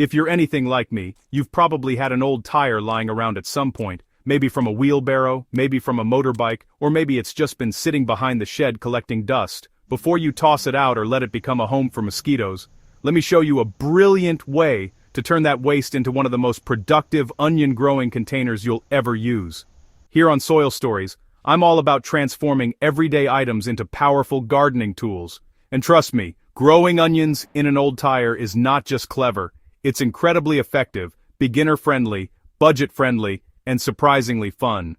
If you're anything like me, you've probably had an old tire lying around at some point, maybe from a wheelbarrow, maybe from a motorbike, or maybe it's just been sitting behind the shed collecting dust. Before you toss it out or let it become a home for mosquitoes, let me show you a brilliant way to turn that waste into one of the most productive onion-growing containers you'll ever use. Here on Soil Stories, I'm all about transforming everyday items into powerful gardening tools. And trust me, growing onions in an old tire is not just clever. It's incredibly effective, beginner-friendly, budget-friendly, and surprisingly fun.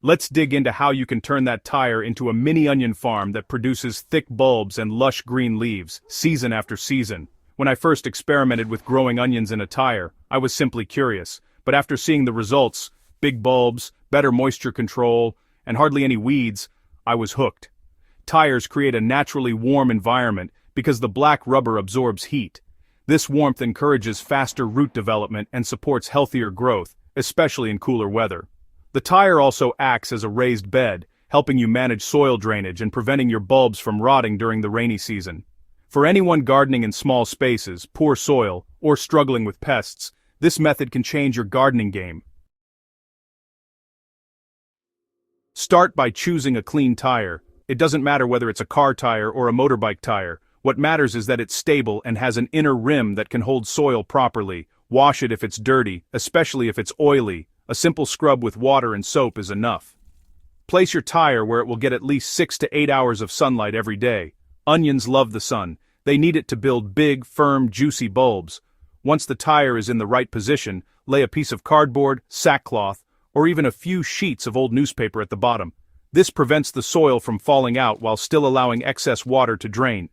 Let's dig into how you can turn that tire into a mini onion farm that produces thick bulbs and lush green leaves, season after season. When I first experimented with growing onions in a tire, I was simply curious, but after seeing the results, big bulbs, better moisture control, and hardly any weeds, I was hooked. Tires create a naturally warm environment because the black rubber absorbs heat. This warmth encourages faster root development and supports healthier growth, especially in cooler weather. The tire also acts as a raised bed, helping you manage soil drainage and preventing your bulbs from rotting during the rainy season. For anyone gardening in small spaces, poor soil, or struggling with pests, this method can change your gardening game. Start by choosing a clean tire. It doesn't matter whether it's a car tire or a motorbike tire. What matters is that it's stable and has an inner rim that can hold soil properly. Wash it if it's dirty, especially if it's oily. A simple scrub with water and soap is enough. Place your tire where it will get at least 6 to 8 hours of sunlight every day. Onions love the sun. They need it to build big, firm, juicy bulbs. Once the tire is in the right position, lay a piece of cardboard, sackcloth, or even a few sheets of old newspaper at the bottom. This prevents the soil from falling out while still allowing excess water to drain.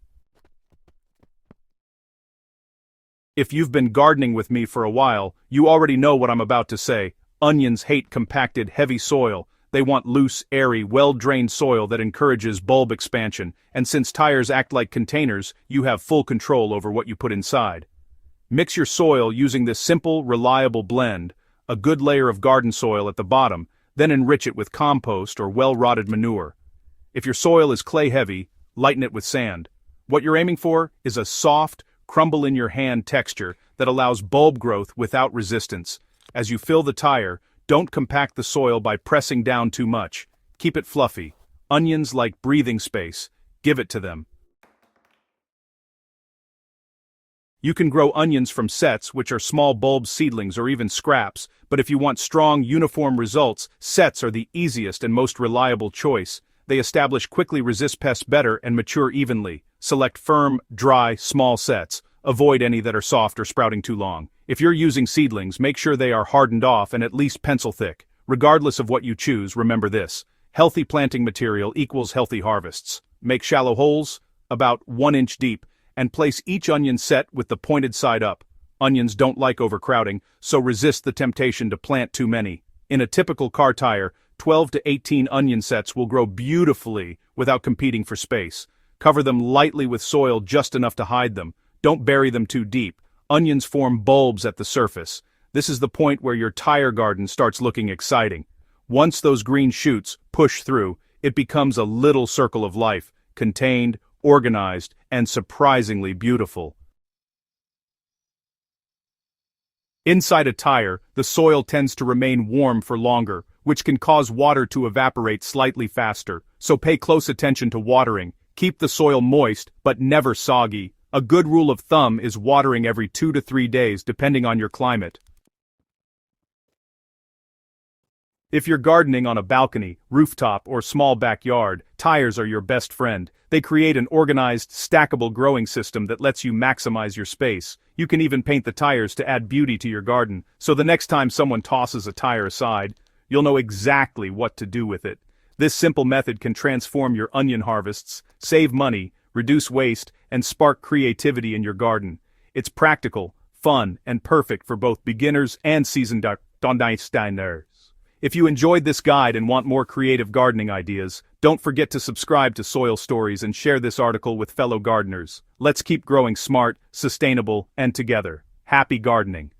If you've been gardening with me for a while, you already know what I'm about to say. Onions hate compacted, heavy soil. They want loose, airy, well-drained soil that encourages bulb expansion, and since tires act like containers, you have full control over what you put inside. Mix your soil using this simple, reliable blend, a good layer of garden soil at the bottom, then enrich it with compost or well-rotted manure. If your soil is clay-heavy, lighten it with sand. What you're aiming for is a soft, crumble-in-your-hand texture that allows bulb growth without resistance. As you fill the tire, don't compact the soil by pressing down too much. Keep it fluffy. Onions like breathing space. Give it to them. You can grow onions from sets, which are small bulb seedlings or even scraps, but if you want strong, uniform results, sets are the easiest and most reliable choice. They quickly resist pests better and mature evenly. Select firm, dry, small sets. Avoid any that are soft or sprouting too long. If you're using seedlings, make sure they are hardened off and at least pencil thick. Regardless of what you choose, remember this. Healthy planting material equals healthy harvests. Make shallow holes, about 1 inch deep, and place each onion set with the pointed side up. Onions don't like overcrowding, so resist the temptation to plant too many. In a typical car tire, 12 to 18 onion sets will grow beautifully without competing for space. Cover them lightly with soil just enough to hide them. Don't bury them too deep. Onions form bulbs at the surface. This is the point where your tire garden starts looking exciting. Once those green shoots push through, it becomes a little circle of life, contained, organized, and surprisingly beautiful. Inside a tire, the soil tends to remain warm for longer, which can cause water to evaporate slightly faster, so pay close attention to watering. Keep the soil moist, but never soggy. A good rule of thumb is watering every 2 to 3 days depending on your climate. If you're gardening on a balcony, rooftop, or small backyard, tires are your best friend. They create an organized, stackable growing system that lets you maximize your space. You can even paint the tires to add beauty to your garden, so the next time someone tosses a tire aside, you'll know exactly what to do with it. This simple method can transform your onion harvests, save money, reduce waste, and spark creativity in your garden. It's practical, fun, and perfect for both beginners and seasoned gardeners. If you enjoyed this guide and want more creative gardening ideas, don't forget to subscribe to Soil Stories and share this article with fellow gardeners. Let's keep growing smart, sustainable, and together. Happy gardening!